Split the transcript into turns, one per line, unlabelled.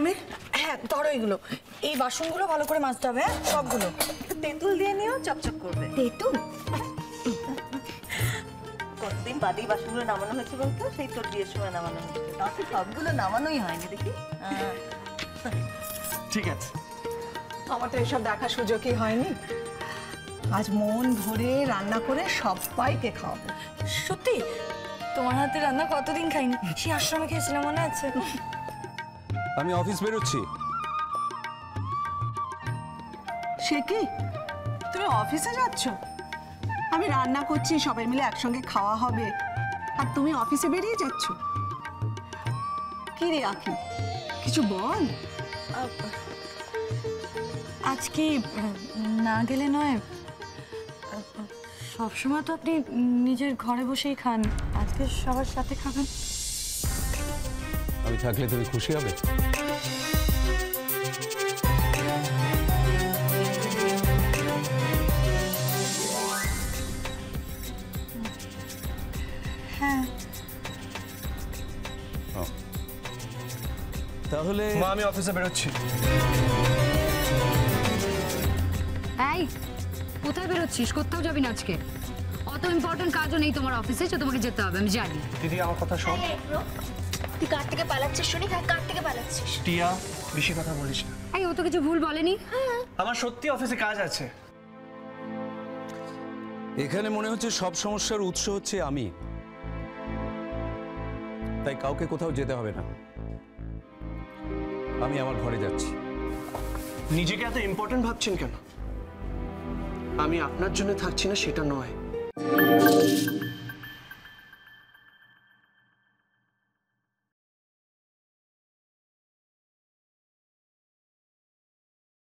উর্মি, হ্যাঁ ধরো এগুলো, এই বাসনগুলো ভালো করে মাজতে হবে। হ্যাঁ সবগুলো
তেঁতুল দিয়ে নিও, চকচক করবে।
তেঁতুল?
কতদিন বাদেই বাসনগুলো নামানো হয়েছে বলতো, সেই তোর বিয়ের সময় নামানো হয়েছে। তাতে সবগুলো নামানোই হয়নি দেখি।
ঠিক আছে।
আমার তো এসব দেখার সুযোগই হয়নি। আজ মন ভরে রান্না করে সবাইকে খাওয়াবো।
সত্যি? তোমার হাতে রান্না কতদিন খাইনি, সেই আশ্রমে খেয়েছিলাম মনে আছে?
আমি অফিস বেরোচ্ছি।
সে কি, তুমি অফিসে যাচ্ছ? আমি রান্না করছি, সবাই মিলে একসঙ্গে খাওয়া হবে, আর তুমি অফিসে বেরিয়ে যাচ্ছ? কি রে আঁখি, কিছু বল।
আজকে না গেলে নয়, সবসময় তো আপনি নিজের ঘরে বসেই খান, আজকে সবার সাথে খাবেন।
আমি থাকলে তুমি খুশি হবে?
হ্যাঁ।
তাহলে
মা আমি অফিসে বেরোচ্ছি।
এই কোথায় বেরোচ্ছিস? কোথাও যাবি না আজকে? অত ইম্পর্টেন্ট কাজও নেই তোমার অফিসে যে তোমাকে যেতে হবে, আমি জানি।
দিদি আমার কথা শোন।
তুই কার থেকে পালাচ্ছিস শুনি? হ্যাঁ কার থেকে পালাচ্ছিস?
টিয়া বেশি কথা বলিস না।
এই ও তো কিছু ভুল বলেনি।
আমার সত্যি অফিসে কাজ আছে।
এখানে মনে হচ্ছে সব সমস্যার উৎস হচ্ছে আমি, তাই কাউকে কোথাও যেতে হবে না, আমি আমার ঘরে যাচ্ছি।
নিজেকে এত ইম্পর্টেন্ট ভাবছেন কেন? আমি আপনার জন্য থাকছি না সেটা নয়,